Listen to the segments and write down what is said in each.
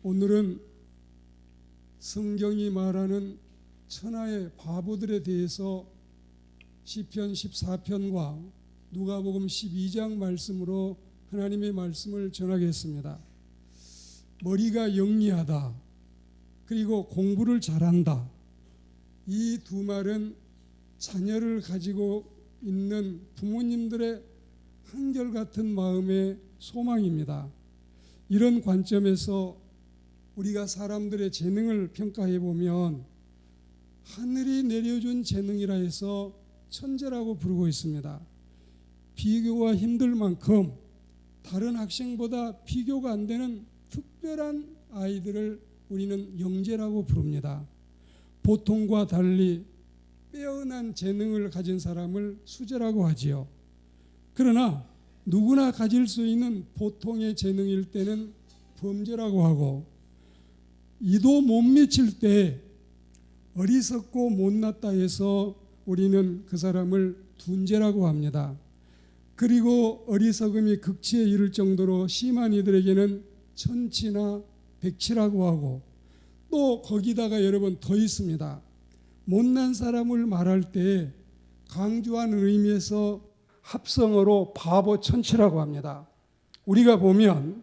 오늘은 성경이 말하는 천하의 바보들에 대해서 시편 14편과 누가복음 12장 말씀으로 하나님의 말씀을 전하겠습니다. 머리가 영리하다, 그리고 공부를 잘한다. 이 두 말은 자녀를 가지고 있는 부모님들의 한결같은 마음의 소망입니다. 이런 관점에서 우리가 사람들의 재능을 평가해 보면 하늘이 내려준 재능이라 해서 천재라고 부르고 있습니다. 비교가 힘들 만큼 다른 학생보다 비교가 안 되는 특별한 아이들을 우리는 영재라고 부릅니다. 보통과 달리 빼어난 재능을 가진 사람을 수재라고 하지요. 그러나 누구나 가질 수 있는 보통의 재능일 때는 범죄라고 하고, 이도 못 미칠 때 어리석고 못났다 해서 우리는 그 사람을 둔재라고 합니다. 그리고 어리석음이 극치에 이를 정도로 심한 이들에게는 천치나 백치라고 하고, 또 거기다가 여러분 더 있습니다. 못난 사람을 말할 때 강조하는 의미에서 합성어로 바보 천치라고 합니다. 우리가 보면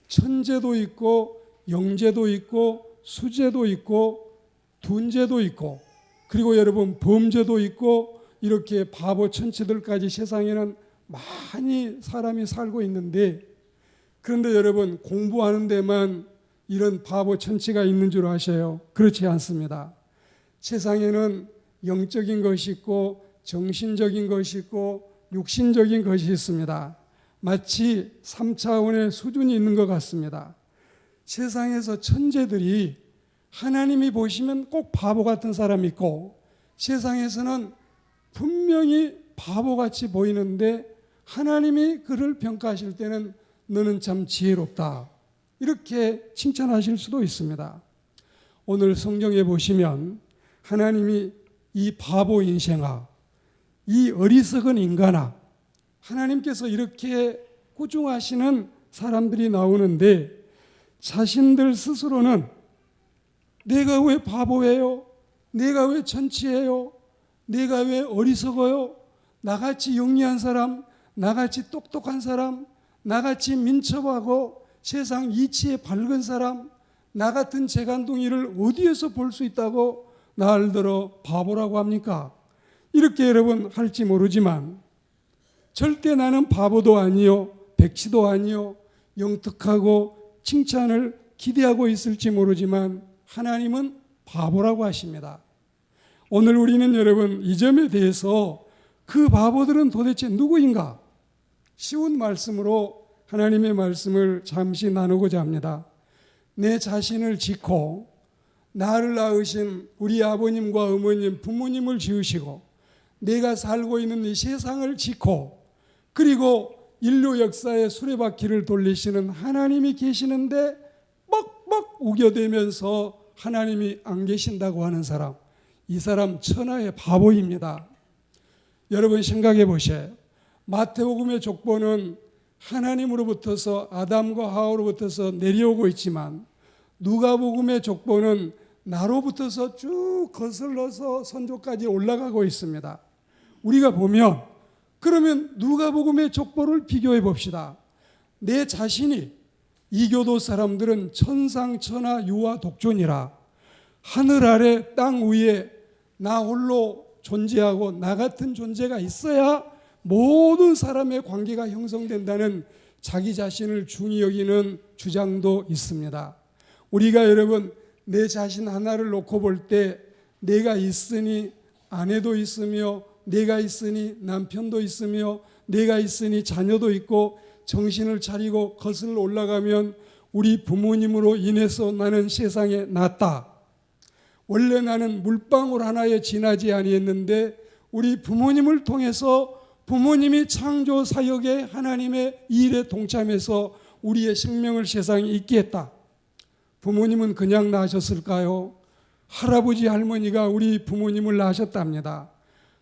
천재도 있고 영재도 있고 수재도 있고 둔재도 있고, 그리고 여러분 범죄도 있고, 이렇게 바보 천치들까지 세상에는 많이 사람이 살고 있는데, 그런데 여러분 공부하는 데만 이런 바보 천치가 있는 줄 아셔요? 그렇지 않습니다. 세상에는 영적인 것이 있고 정신적인 것이 있고 육신적인 것이 있습니다. 마치 3차원의 수준이 있는 것 같습니다. 세상에서 천재들이 하나님이 보시면 꼭 바보 같은 사람이 있고, 세상에서는 분명히 바보같이 보이는데 하나님이 그를 평가하실 때는 너는 참 지혜롭다, 이렇게 칭찬하실 수도 있습니다. 오늘 성경에 보시면 하나님이 이 바보 인생아, 이 어리석은 인간아, 하나님께서 이렇게 꾸중하시는 사람들이 나오는데, 자신들 스스로는 내가 왜 바보예요? 내가 왜 천치예요? 내가 왜 어리석어요? 나같이 영리한 사람, 나같이 똑똑한 사람, 나같이 민첩하고 세상 이치에 밝은 사람, 나 같은 재간둥이를 어디에서 볼 수 있다고 날 들어 바보라고 합니까? 이렇게 여러분 할지 모르지만 절대 나는 바보도 아니요 백치도 아니요 영특하고 칭찬을 기대하고 있을지 모르지만 하나님은 바보라고 하십니다. 오늘 우리는 여러분 이 점에 대해서 그 바보들은 도대체 누구인가? 쉬운 말씀으로 하나님의 말씀을 잠시 나누고자 합니다. 내 자신을 짓고 나를 낳으신 우리 아버님과 어머님, 부모님을 지으시고 내가 살고 있는 이 세상을 짓고, 그리고 인류 역사의 수레바퀴를 돌리시는 하나님이 계시는데 뻑뻑 우겨대면서 하나님이 안 계신다고 하는 사람, 이 사람 천하의 바보입니다. 여러분 생각해 보세요. 마태복음의 족보는 하나님으로부터서 아담과 하와로부터서 내려오고 있지만, 누가복음의 족보는 나로부터서 쭉 거슬러서 선조까지 올라가고 있습니다. 우리가 보면, 그러면 누가복음의 족보를 비교해 봅시다. 내 자신이, 이교도 사람들은 천상천하 유아 독존이라 하늘 아래 땅 위에 나 홀로 존재하고 나 같은 존재가 있어야 모든 사람의 관계가 형성된다는 자기 자신을 중히 여기는 주장도 있습니다. 우리가 여러분 내 자신 하나를 놓고 볼 때 내가 있으니 아내도 있으며, 내가 있으니 남편도 있으며, 내가 있으니 자녀도 있고, 정신을 차리고 거슬러 올라가면 우리 부모님으로 인해서 나는 세상에 났다. 원래 나는 물방울 하나에 지나지 아니했는데 우리 부모님을 통해서 부모님이 창조 사역의 하나님의 일에 동참해서 우리의 생명을 세상에 있게 했다. 부모님은 그냥 낳으셨을까요? 할아버지 할머니가 우리 부모님을 낳으셨답니다.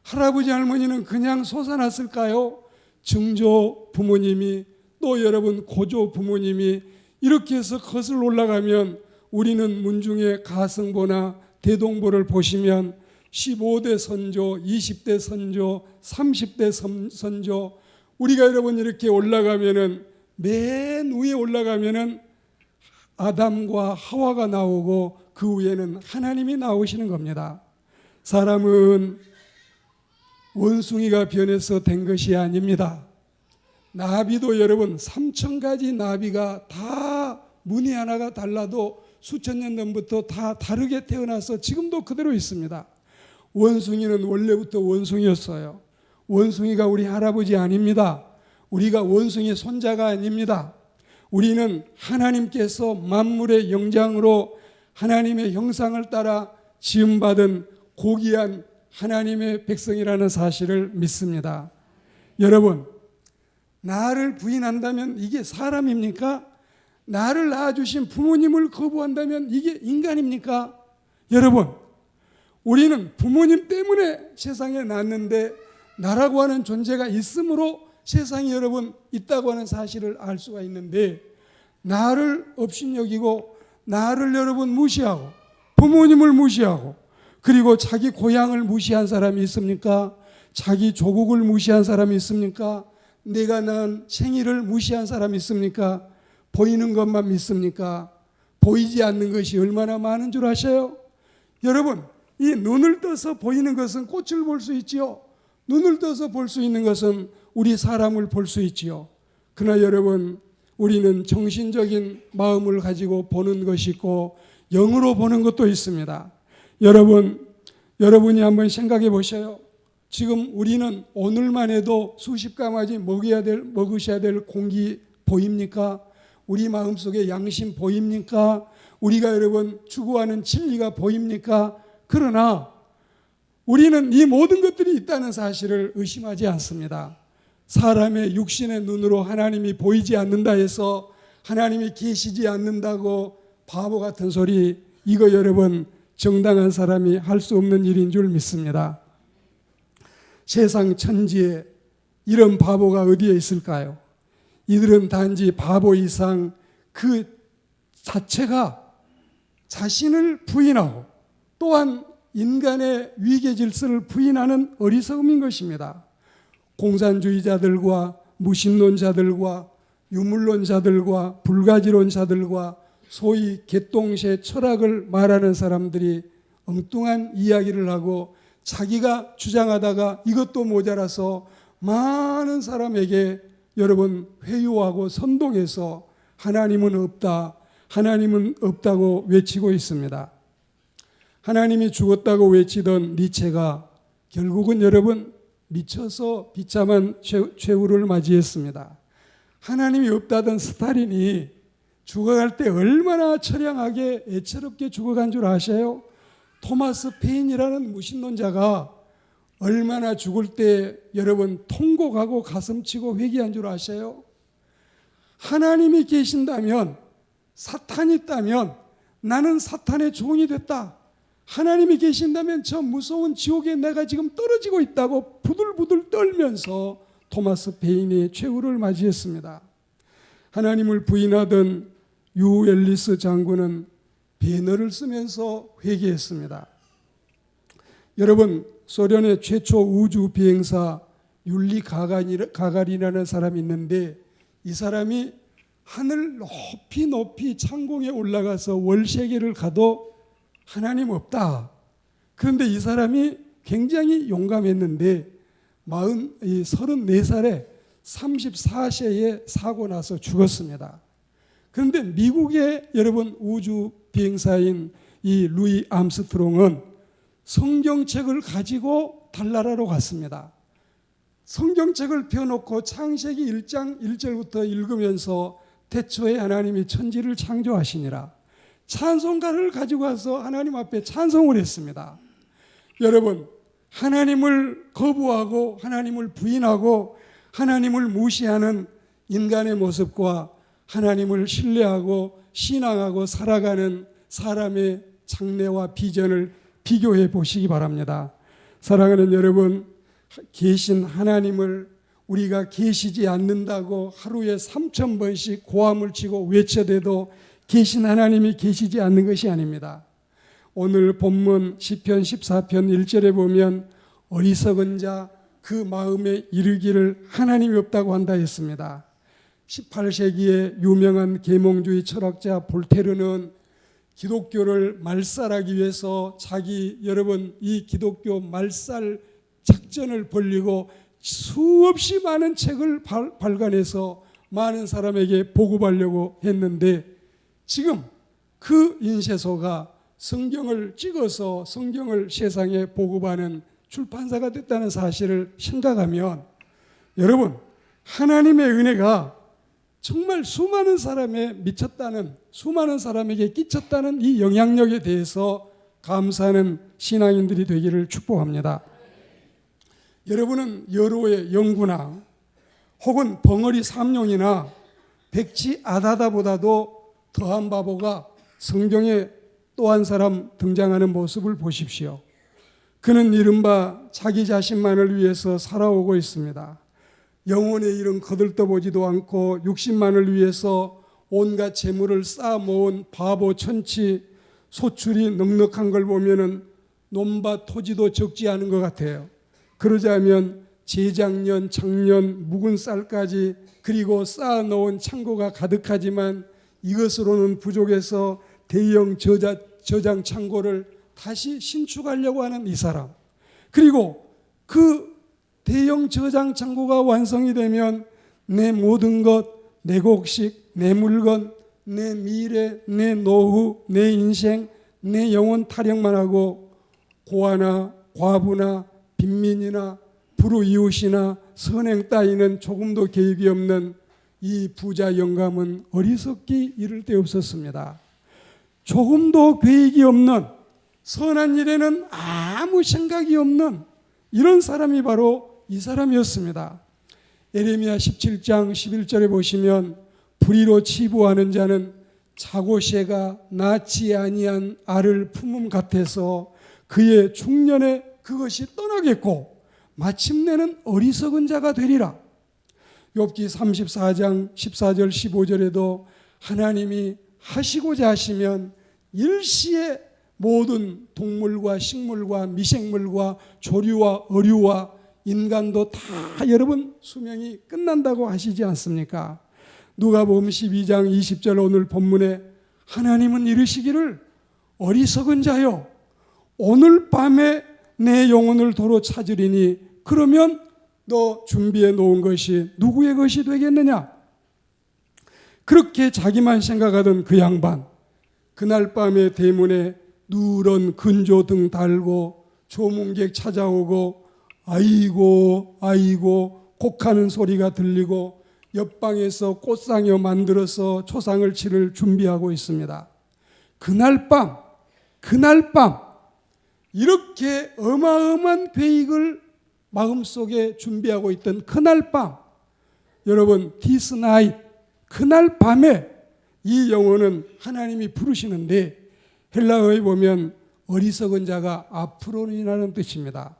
할아버지 할머니는 그냥 솟아났을까요? 증조 부모님이, 또 여러분 고조 부모님이 이렇게 해서 거슬러 올라가면 우리는 문중의 가성보나 대동보를 보시면 15대 선조, 20대 선조, 30대 선조, 우리가 여러분 이렇게 올라가면은 맨 위에 올라가면은 아담과 하와가 나오고 그 위에는 하나님이 나오시는 겁니다. 사람은 원숭이가 변해서 된 것이 아닙니다. 나비도 여러분 3,000가지 나비가 다 무늬 하나가 달라도 수천 년 전부터 다 다르게 태어나서 지금도 그대로 있습니다. 원숭이는 원래부터 원숭이였어요. 원숭이가 우리 할아버지 아닙니다. 우리가 원숭이 손자가 아닙니다. 우리는 하나님께서 만물의 영장으로 하나님의 형상을 따라 지음받은 고귀한 하나님의 백성이라는 사실을 믿습니다. 여러분, 나를 부인한다면 이게 사람입니까? 나를 낳아주신 부모님을 거부한다면 이게 인간입니까? 여러분, 우리는 부모님 때문에 세상에 났는데 나라고 하는 존재가 있으므로 세상에 여러분 있다고 하는 사실을 알 수가 있는데, 나를 업신여기고 나를 여러분 무시하고 부모님을 무시하고 그리고 자기 고향을 무시한 사람이 있습니까? 자기 조국을 무시한 사람이 있습니까? 내가 낳은 생일을 무시한 사람이 있습니까? 보이는 것만 믿습니까? 보이지 않는 것이 얼마나 많은 줄 아셔요? 여러분, 이 눈을 떠서 보이는 것은 꽃을 볼 수 있지요. 눈을 떠서 볼 수 있는 것은 우리 사람을 볼 수 있지요. 그러나 여러분, 우리는 정신적인 마음을 가지고 보는 것이 있고 영으로 보는 것도 있습니다. 여러분이 한번 생각해 보셔요. 지금 우리는 오늘만 해도 수십 가마지 먹으셔야 될 공기 보입니까? 우리 마음속에 양심 보입니까? 우리가 여러분 추구하는 진리가 보입니까? 그러나 우리는 이 모든 것들이 있다는 사실을 의심하지 않습니다. 사람의 육신의 눈으로 하나님이 보이지 않는다 해서 하나님이 계시지 않는다고 바보 같은 소리, 이거 여러분 정당한 사람이 할 수 없는 일인 줄 믿습니다. 세상 천지에 이런 바보가 어디에 있을까요? 이들은 단지 바보 이상 그 자체가 자신을 부인하고 또한 인간의 위계 질서를 부인하는 어리석음인 것입니다. 공산주의자들과 무신론자들과 유물론자들과 불가지론자들과 소위 개똥새 철학을 말하는 사람들이 엉뚱한 이야기를 하고 자기가 주장하다가 이것도 모자라서 많은 사람에게 여러분 회유하고 선동해서 하나님은 없다, 하나님은 없다고 외치고 있습니다. 하나님이 죽었다고 외치던 니체가 결국은 여러분 미쳐서 비참한 최후를 맞이했습니다. 하나님이 없다던 스탈린이 죽어갈 때 얼마나 처량하게 애처롭게 죽어간 줄 아세요? 토마스 페인이라는 무신론자가 얼마나 죽을 때 여러분 통곡하고 가슴치고 회개한 줄 아세요? 하나님이 계신다면, 사탄이 있다면 나는 사탄의 종이 됐다. 하나님이 계신다면 저 무서운 지옥에 내가 지금 떨어지고 있다고 부들부들 떨면서 토마스 페인이 최후를 맞이했습니다. 하나님을 부인하던 유엘리스 장군은 배너를 쓰면서 회개했습니다. 여러분, 소련의 최초 우주 비행사 율리 가가린이라는 사람이 있는데, 이 사람이 하늘 높이 높이 창공에 올라가서 월세계를 가도 하나님 없다. 그런데 이 사람이 굉장히 용감했는데 34살에 34세에 사고 나서 죽었습니다. 그런데 미국의 여러분 우주 비행사인 이 루이 암스트롱은 성경책을 가지고 달나라로 갔습니다. 성경책을 펴놓고 창세기 1장 1절부터 읽으면서 태초에 하나님이 천지를 창조하시니라, 찬송가를 가지고 와서 하나님 앞에 찬송을 했습니다. 여러분, 하나님을 거부하고 하나님을 부인하고 하나님을 무시하는 인간의 모습과 하나님을 신뢰하고 신앙하고 살아가는 사람의 장래와 비전을 비교해 보시기 바랍니다. 사랑하는 여러분, 계신 하나님을 우리가 계시지 않는다고 하루에 3,000번씩 고함을 치고 외쳐대도 계신 하나님이 계시지 않는 것이 아닙니다. 오늘 본문 시편 14편 1절에 보면 어리석은 자 그 마음에 이르기를 하나님이 없다고 한다 했습니다. 18세기의 유명한 계몽주의 철학자 볼테르는 기독교를 말살하기 위해서 여러분 이 기독교 말살 작전을 벌이고 수없이 많은 책을 발간해서 많은 사람에게 보급하려고 했는데 지금 그 인쇄소가 성경을 찍어서 성경을 세상에 보급하는 출판사가 됐다는 사실을 생각하면 여러분 하나님의 은혜가 정말 수많은 사람에 미쳤다는 수많은 사람에게 끼쳤다는 이 영향력에 대해서 감사하는 신앙인들이 되기를 축복합니다. 여러분은 여로의 영구나 혹은 벙어리 삼룡이나 백치 아다다보다도 더한 바보가 성경에 또 한 사람 등장하는 모습을 보십시오. 그는 이른바 자기 자신만을 위해서 살아오고 있습니다. 영혼의 일은 거들떠보지도 않고 육신만을 위해서 온갖 재물을 쌓아 모은 바보 천치, 소출이 넉넉한 걸 보면은 논밭 토지도 적지 않은 것 같아요. 그러자면 재작년, 작년 묵은 쌀까지 그리고 쌓아놓은 창고가 가득하지만 이것으로는 부족해서 대형 저장 창고를 다시 신축하려고 하는 이 사람, 그리고 그 대형 저장 창고가 완성이 되면 내 모든 것, 내 곡식, 내 물건, 내 미래, 내 노후, 내 인생, 내 영혼 타령만 하고 고아나 과부나 빈민이나 불우이웃이나 선행 따위는 조금도 계획이 없는 이 부자 영감은 어리석기 이를 데 없었습니다. 조금도 계획이 없는 선한 일에는 아무 생각이 없는 이런 사람이 바로 이 사람이었습니다. 예레미야 17장 11절에 보시면 불의로 치부하는 자는 자고새가 낳지 아니한 알을 품음 같아서 그의 중년에 그것이 떠나겠고 마침내는 어리석은 자가 되리라. 욥기 34장 14절 15절에도 하나님이 하시고자 하시면 일시에 모든 동물과 식물과 미생물과 조류와 어류와 인간도 다 여러분 수명이 끝난다고 하시지 않습니까? 누가복음 12장 20절 오늘 본문에 하나님은 이르시기를 어리석은 자여 오늘 밤에 내 영혼을 도로 찾으리니 그러면 너 준비해 놓은 것이 누구의 것이 되겠느냐? 그렇게 자기만 생각하던 그 양반, 그날 밤에 대문에 누런 근조등 달고 조문객 찾아오고 아이고 아이고 곡하는 소리가 들리고 옆방에서 꽃상여 만들어서 초상을 치를 준비하고 있습니다. 그날 밤 이렇게 어마어마한 계획을 마음속에 준비하고 있던 그날 밤, 여러분 this night, 그날 밤에 이 영혼은 하나님이 부르시는데 헬라어에 보면 어리석은 자가 아프론이라는 뜻입니다.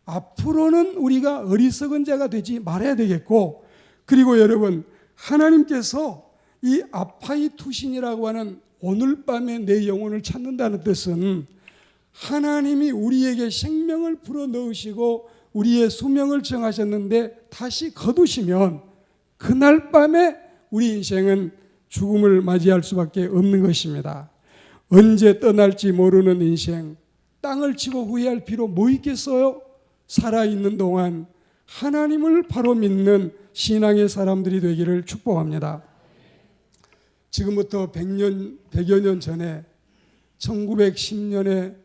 앞으로는 우리가 어리석은 자가 되지 말아야 되겠고, 그리고 여러분 하나님께서 이 아파이투신이라고 하는 오늘 밤에 내 영혼을 찾는다는 뜻은 하나님이 우리에게 생명을 불어넣으시고 우리의 수명을 정하셨는데 다시 거두시면 그날 밤에 우리 인생은 죽음을 맞이할 수밖에 없는 것입니다. 언제 떠날지 모르는 인생, 땅을 치고 후회할 필요 뭐 있겠어요? 살아있는 동안 하나님을 바로 믿는 신앙의 사람들이 되기를 축복합니다. 지금부터 100여 년 전에 1910년에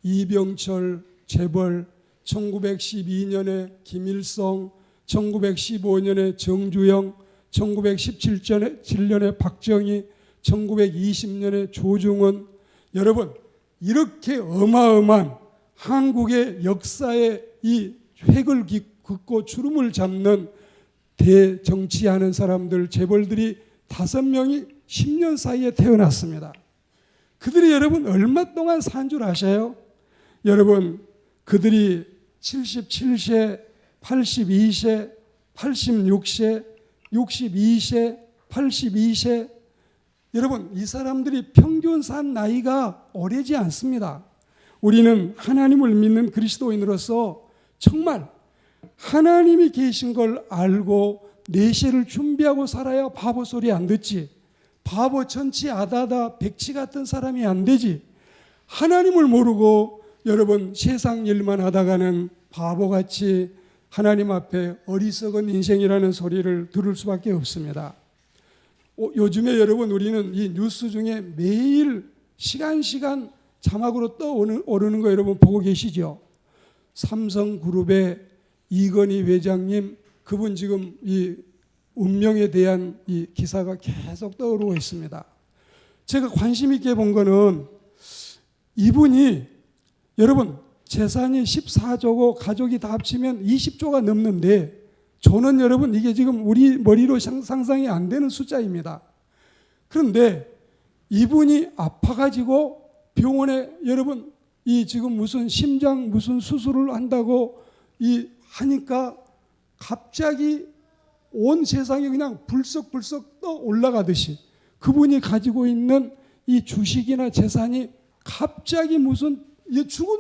이병철 재벌, 1912년에 김일성, 1915년에 정주영, 1917년에 박정희, 1920년에 조중원, 여러분 이렇게 어마어마한 한국의 역사의 이 획을 긋고 주름을 잡는 대정치하는 사람들, 재벌들이 5명이 10년 사이에 태어났습니다. 그들이 여러분 얼마 동안 산 줄 아세요? 여러분 그들이 77세, 82세, 86세, 62세, 82세. 여러분, 이 사람들이 평균 산 나이가 오래지 않습니다. 우리는 하나님을 믿는 그리스도인으로서 정말 하나님이 계신 걸 알고 내세를 준비하고 살아야 바보 소리 안 듣지. 바보 천치 아다다 백치 같은 사람이 안 되지. 하나님을 모르고 여러분 세상 일만 하다가는 바보같이 하나님 앞에 어리석은 인생이라는 소리를 들을 수밖에 없습니다. 요즘에 여러분 우리는 이 뉴스 중에 매일 시간 자막으로 떠오르는 거 여러분 보고 계시죠? 삼성그룹의 이건희 회장님, 그분 지금 이 운명에 대한 이 기사가 계속 떠오르고 있습니다. 제가 관심 있게 본 거는 이분이 여러분 재산이 14조고 가족이 다 합치면 20조가 넘는데 저는 여러분 이게 지금 우리 머리로 상상이 안 되는 숫자입니다. 그런데 이분이 아파가지고 병원에 여러분 이 지금 무슨 심장 무슨 수술을 한다고 이 하니까 갑자기 온 세상이 그냥 불썩불썩 떠 올라가듯이 그분이 가지고 있는 이 주식이나 재산이 갑자기 무슨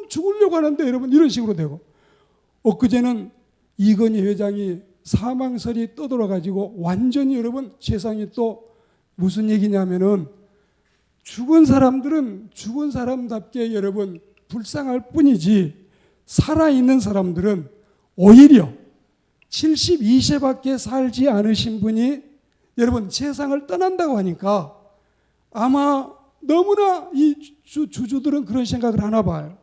죽으려고 하는데 여러분 이런 식으로 되고, 엊그제는 이건희 회장이 사망설이 떠돌아가지고 완전히 여러분 세상이 또 무슨 얘기냐면은 죽은 사람들은 죽은 사람답게 여러분 불쌍할 뿐이지 살아있는 사람들은 오히려 72세밖에 살지 않으신 분이 여러분 세상을 떠난다고 하니까 아마 너무나 이 주주들은 그런 생각을 하나 봐요.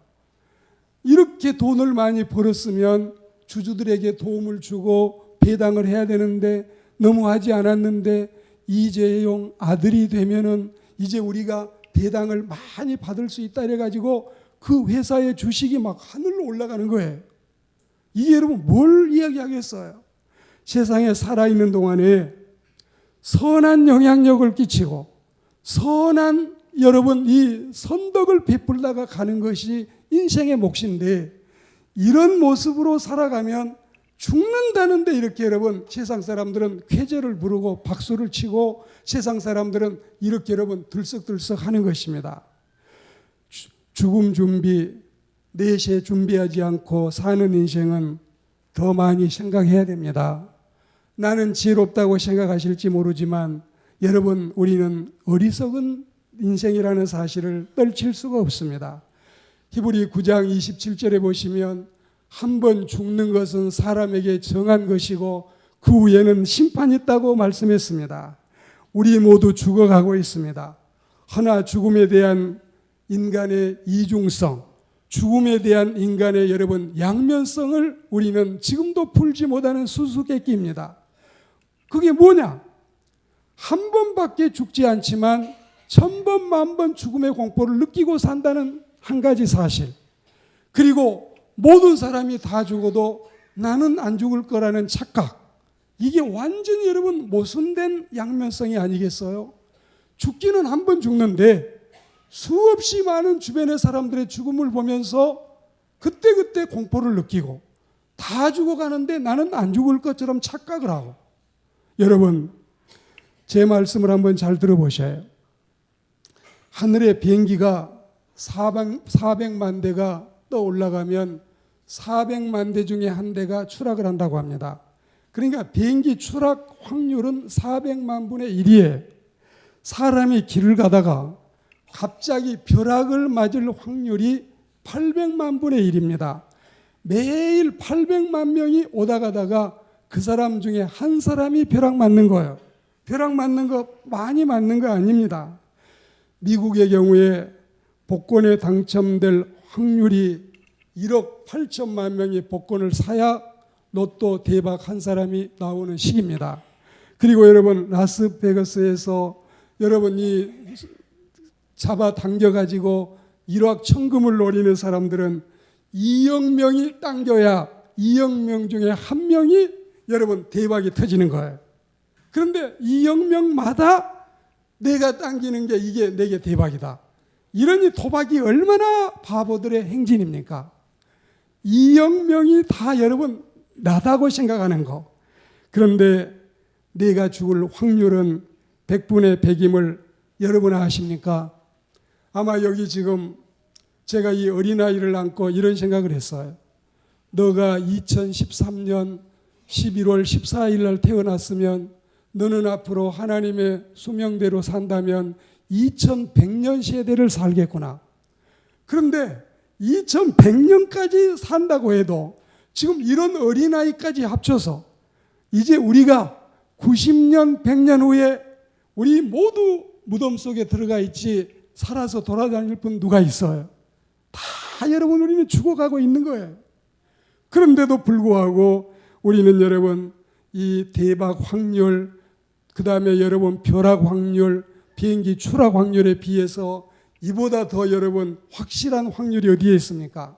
이렇게 돈을 많이 벌었으면 주주들에게 도움을 주고 배당을 해야 되는데 너무 하지 않았는데 이재용 아들이 되면은 이제 우리가 배당을 많이 받을 수 있다 이래가지고 그 회사의 주식이 막 하늘로 올라가는 거예요. 이게 여러분 뭘 이야기하겠어요? 세상에 살아있는 동안에 선한 영향력을 끼치고 선한 여러분 이 선덕을 베풀다가 가는 것이 인생의 몫인데 이런 모습으로 살아가면 죽는다는데 이렇게 여러분 세상 사람들은 쾌재를 부르고 박수를 치고 세상 사람들은 이렇게 여러분 들썩들썩 하는 것입니다. 죽음 준비, 내세 준비하지 않고 사는 인생은 더 많이 생각해야 됩니다. 나는 지혜롭다고 생각하실지 모르지만 여러분 우리는 어리석은 인생이라는 사실을 떨칠 수가 없습니다. 히브리 9장 27절에 보시면 한 번 죽는 것은 사람에게 정한 것이고 그 후에는 심판이 있다고 말씀했습니다. 우리 모두 죽어가고 있습니다. 허나 죽음에 대한 인간의 이중성, 죽음에 대한 인간의 여러분 양면성을 우리는 지금도 풀지 못하는 수수께끼입니다. 그게 뭐냐? 한 번밖에 죽지 않지만 1000번, 10,000번 죽음의 공포를 느끼고 산다는 한 가지 사실. 그리고 모든 사람이 다 죽어도 나는 안 죽을 거라는 착각. 이게 완전히 여러분 모순된 양면성이 아니겠어요? 죽기는 한 번 죽는데 수없이 많은 주변의 사람들의 죽음을 보면서 그때그때 공포를 느끼고 다 죽어가는데 나는 안 죽을 것처럼 착각을 하고. 여러분 제 말씀을 한번 잘 들어보셔요. 하늘에 비행기가 400만 대가 떠올라가면 400만 대 중에 한 대가 추락을 한다고 합니다. 그러니까 비행기 추락 확률은 400만 분의 1이에요. 사람이 길을 가다가 갑자기 벼락을 맞을 확률이 800만 분의 1입니다. 매일 800만 명이 오다 가다가 그 사람 중에 한 사람이 벼락 맞는 거예요. 벼락 맞는 거 많이 맞는 거 아닙니다. 미국의 경우에 복권에 당첨될 확률이 1억 8천만 명이 복권을 사야 로또 대박 한 사람이 나오는 시기입니다. 그리고 여러분 라스베가스에서 여러분이 잡아당겨가지고 일확천금을 노리는 사람들은 2억 명이 당겨야 2억 명 중에 한 명이 여러분 대박이 터지는 거예요. 그런데 2억 명마다 내가 당기는 게 이게 내게 대박이다. 이러니 도박이 얼마나 바보들의 행진입니까? 2억 명이 다 여러분 나다고 생각하는 거. 그런데 내가 죽을 확률은 100분의 100임을 여러분 아십니까? 아마 여기 지금 제가 이 어린아이를 안고 이런 생각을 했어요. 너가 2013년 11월 14일 날 태어났으면 너는 앞으로 하나님의 수명대로 산다면 2100년 세대를 살겠구나. 그런데 2100년까지 산다고 해도 지금 이런 어린아이까지 합쳐서 이제 우리가 90년, 100년 후에 우리 모두 무덤 속에 들어가 있지 살아서 돌아다닐 분 누가 있어요? 다 여러분 우리는 죽어가고 있는 거예요. 그런데도 불구하고 우리는 여러분 이 대박 확률, 그 다음에 여러분 벼락 확률, 비행기 추락 확률에 비해서 이보다 더 여러분 확실한 확률이 어디에 있습니까?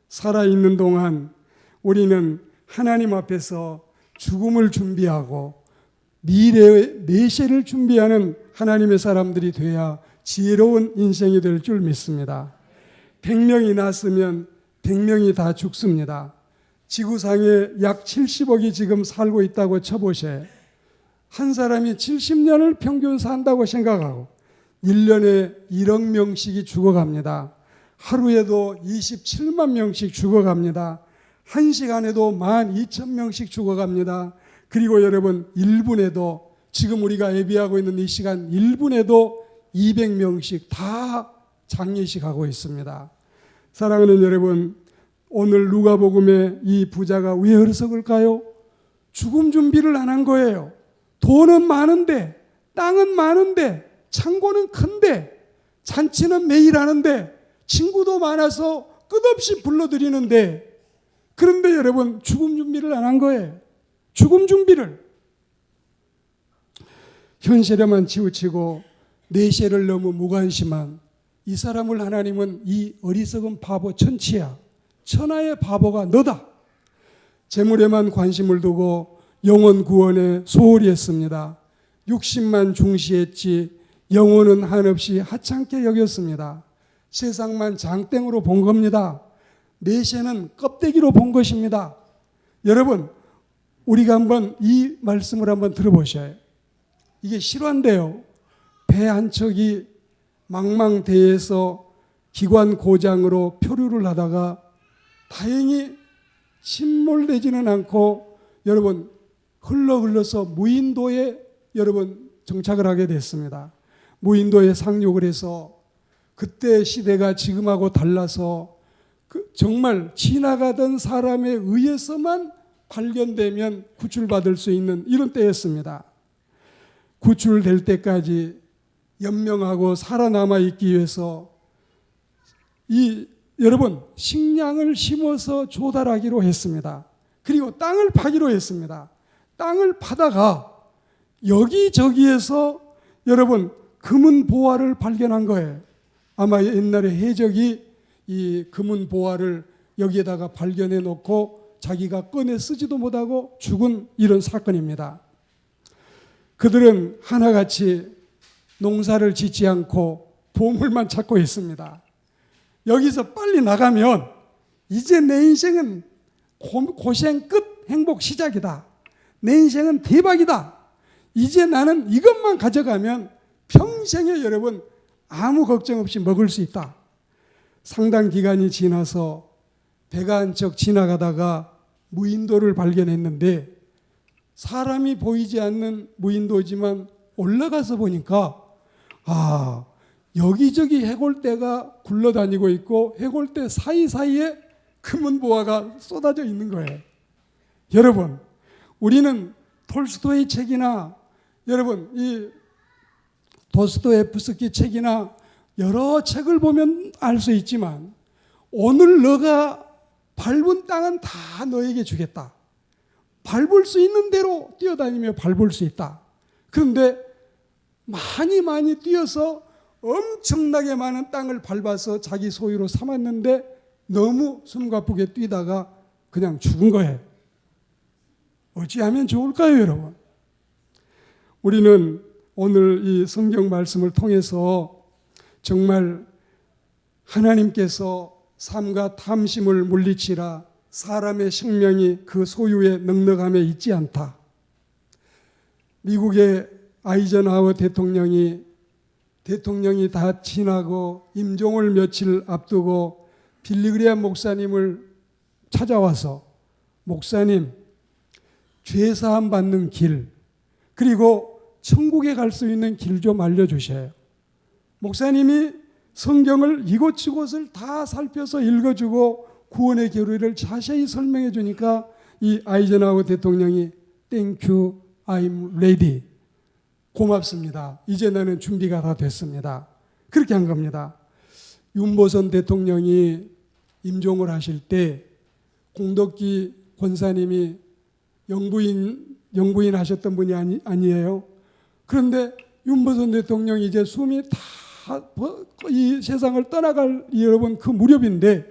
살아있는 동안 우리는 하나님 앞에서 죽음을 준비하고 미래의 내세를 준비하는 하나님의 사람들이 돼야 지혜로운 인생이 될 줄 믿습니다. 100명이 났으면 100명이 다 죽습니다. 지구상에 약 70억이 지금 살고 있다고 쳐보세요. 한 사람이 70년을 평균 산다고 생각하고 1년에 1억 명씩이 죽어갑니다. 하루에도 27만 명씩 죽어갑니다. 1시간에도 12,000명씩 죽어갑니다. 그리고 여러분 1분에도 지금 우리가 예비하고 있는 이 시간 1분에도 200명씩 다 장례식하고 있습니다. 사랑하는 여러분, 오늘 누가복음에 이 부자가 왜 어리석을까요? 죽음 준비를 안 한 거예요. 돈은 많은데, 땅은 많은데, 창고는 큰데, 잔치는 매일 하는데, 친구도 많아서 끝없이 불러드리는데, 그런데 여러분 죽음 준비를 안 한 거예요. 죽음 준비를. 현실에만 치우치고 내세를 너무 무관심한 이 사람을 하나님은 이 어리석은 바보 천치야, 천하의 바보가 너다. 재물에만 관심을 두고 영혼 구원에 소홀히 했습니다. 육신만 중시했지 영혼은 한없이 하찮게 여겼습니다. 세상만 장땡으로 본 겁니다. 내세는 껍데기로 본 것입니다. 여러분, 우리가 한번 이 말씀을 한번 들어보셔요. 이게 실화인데요. 배 한 척이 망망대해에서 기관 고장으로 표류를 하다가 다행히 침몰되지는 않고 여러분 흘러서 무인도에 여러분 정착을 하게 됐습니다. 무인도에 상륙을 해서 그때 시대가 지금하고 달라서 정말 지나가던 사람에 의해서만 발견되면 구출받을 수 있는 이런 때였습니다. 구출될 때까지 연명하고 살아남아 있기 위해서 여러분 식량을 심어서 조달하기로 했습니다. 그리고 땅을 파기로 했습니다. 땅을 파다가 여기저기에서 여러분 금은 보화를 발견한 거예요. 아마 옛날에 해적이 이 금은 보화를 여기에다가 발견해 놓고 자기가 꺼내 쓰지도 못하고 죽은 이런 사건입니다. 그들은 하나같이 농사를 짓지 않고 보물만 찾고 있습니다. 여기서 빨리 나가면 이제 내 인생은 고생 끝, 행복 시작이다. 내 인생은 대박이다. 이제 나는 이것만 가져가면 평생에 여러분 아무 걱정 없이 먹을 수 있다. 상당 기간이 지나서 배가 한 척 지나가다가 무인도를 발견했는데 사람이 보이지 않는 무인도지만 올라가서 보니까 여기저기 해골대가 굴러다니고 있고 해골대 사이사이에 금은 보화가 쏟아져 있는 거예요. 여러분, 우리는 톨스토이 책이나 여러분 이 도스토옙스키 책이나 여러 책을 보면 알 수 있지만 오늘 너가 밟은 땅은 다 너에게 주겠다. 밟을 수 있는 대로 뛰어다니며 밟을 수 있다. 그런데 많이 뛰어서 엄청나게 많은 땅을 밟아서 자기 소유로 삼았는데 너무 숨가쁘게 뛰다가 그냥 죽은 거예요. 어찌하면 좋을까요, 여러분? 우리는 오늘 이 성경 말씀을 통해서 정말 하나님께서 삶과 탐심을 물리치라 사람의 생명이 그 소유의 넉넉함에 있지 않다. 미국의 아이젠하워 대통령이 다 지나고 임종을 며칠 앞두고 빌리그레암 목사님을 찾아와서 목사님, 죄사함 받는 길, 그리고 천국에 갈 수 있는 길 좀 알려주셔요. 목사님이 성경을 이곳저곳을 다 살펴서 읽어주고 구원의 교리를 자세히 설명해 주니까 이 아이젠하워 대통령이 Thank you, I'm ready. 고맙습니다. 이제 나는 준비가 다 됐습니다. 그렇게 한 겁니다. 윤보선 대통령이 임종을 하실 때 공덕기 권사님이 영부인 하셨던 분이 아니에요. 그런데 윤보선 대통령이 이제 숨이 다 이 세상을 떠나갈 여러분 그 무렵인데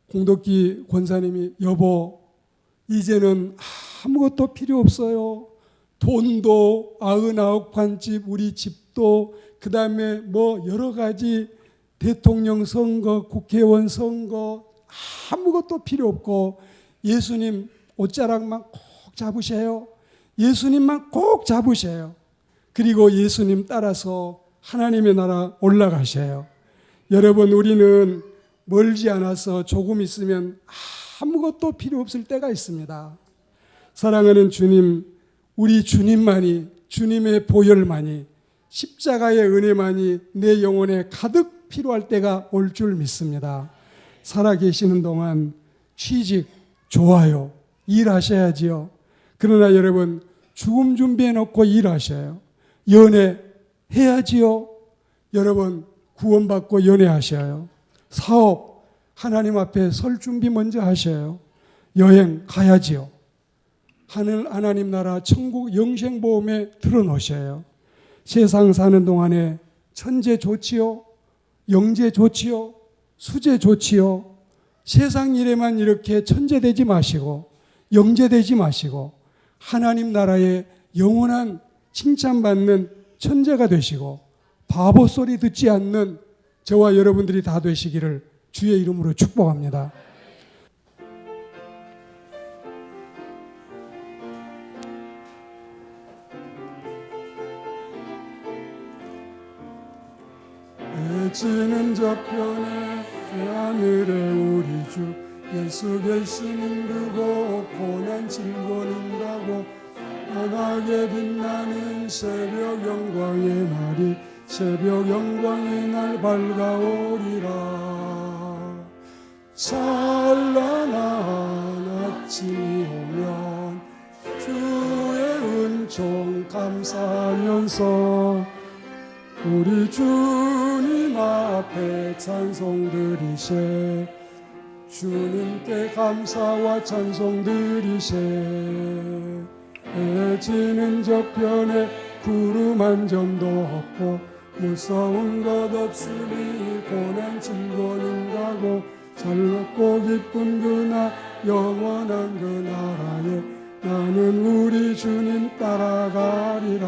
공덕기 권사님이 여보 이제는 아무것도 필요 없어요. 돈도 99판집 우리 집도 그다음에 뭐 여러 가지 대통령 선거 국회의원 선거 아무것도 필요 없고 예수님 옷자락만 꼭 잡으세요. 예수님만 꼭 잡으세요. 그리고 예수님 따라서 하나님의 나라 올라가셔요. 여러분 우리는 멀지 않아서 조금 있으면 아무것도 필요 없을 때가 있습니다. 사랑하는 주님, 우리 주님만이 주님의 보혈만이 십자가의 은혜만이 내 영혼에 가득 필요할 때가 올 줄 믿습니다. 살아계시는 동안 취직 좋아요. 일하셔야지요. 그러나 여러분 죽음 준비해 놓고 일하셔요. 연애 해야지요. 여러분 구원받고 연애하셔요. 사업 하나님 앞에 설 준비 먼저 하셔요. 여행 가야지요. 하나님 나라 천국 영생보험에 들어놓으셔요. 세상 사는 동안에 천재 좋지요. 영재 좋지요. 수재 좋지요. 세상 일에만 이렇게 천재되지 마시고 영재되지 마시고 하나님 나라의 영원한 칭찬받는 천재가 되시고 바보 소리 듣지 않는 저와 여러분들이 다 되시기를 주의 이름으로 축복합니다. 해지는 저편에 하늘에 우리 주 예수 계시는 그곳 고난 질고는가고 환하게 빛나는 새벽 영광의 날이 새벽 영광의 날 밝아오리라. 찬란한 아침이 오면 주의 은총 감사하면서 우리 주님 앞에 찬송 드리세. 주님께 감사와 찬송 드리세. 해지는 저편에 구름 한 점도 없고 무서운 것 없으니 고난 즐거는 가고 즐겁고 기쁜 그날 영원한 그 나라에 나는 우리 주님 따라가리라.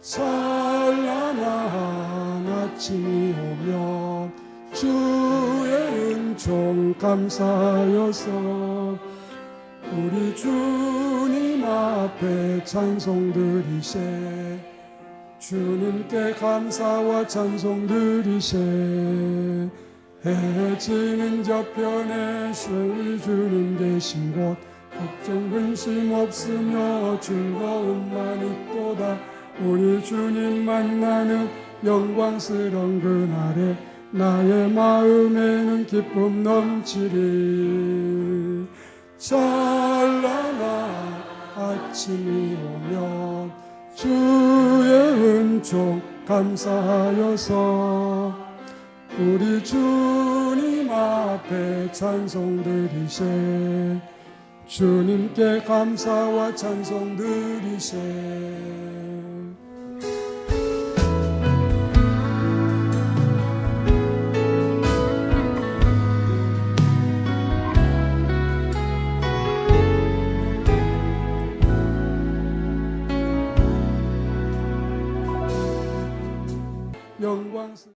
찬란한 아침이 오면 주의 은총 감사하여서 우리 주님 앞에 찬송 드리세. 주님께 감사와 찬송 드리세. 해지는 저편에 우리 주님 계신 곳 걱정 근심 없으며 즐거움만 있도다. 우리 주님 만나는 영광스러운 그날에 나의 마음에는 기쁨 넘치리. 찬란한 아침이 오면 주의 은총 감사하여서 우리 주님 앞에 찬송 드리세. 주님께 감사와 찬송 드리세. 영광